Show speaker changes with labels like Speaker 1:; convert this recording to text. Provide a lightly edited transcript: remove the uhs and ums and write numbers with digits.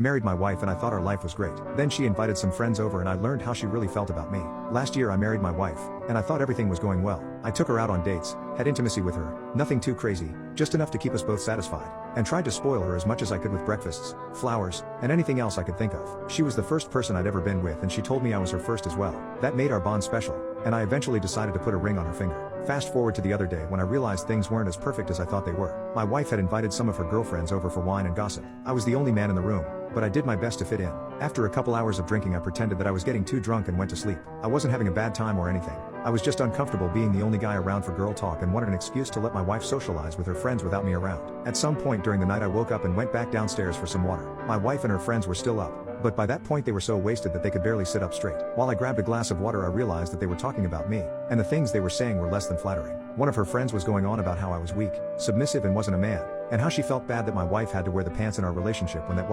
Speaker 1: married my wife and I thought our life was great. Then she invited some friends over and I learned how she really felt about me. Last year I married my wife, and I thought everything was going well. I took her out on dates, had intimacy with her, nothing too crazy, just enough to keep us both satisfied, and tried to spoil her as much as I could with breakfasts, flowers, and anything else I could think of. She was the first person I'd ever been with and she told me I was her first as well. That made our bond special, and I eventually decided to put a ring on her finger. Fast forward to the other day when I realized things weren't as perfect as I thought they were. My wife had invited some of her girlfriends over for wine and gossip. I was the only man in the room, but I did my best to fit in. After a couple hours of drinking I pretended that I was getting too drunk and went to sleep. I wasn't having a bad time or anything. I was just uncomfortable being the only guy around for girl talk and wanted an excuse to let my wife socialize with her friends without me around. At some point during the night I woke up and went back downstairs for some water. My wife and her friends were still up, but by that point they were so wasted that they could barely sit up straight. While I grabbed a glass of water I realized that they were talking about me, and the things they were saying were less than flattering. One of her friends was going on about how I was weak, submissive and wasn't a man, and how she felt bad that my wife had to wear the pants in our relationship when that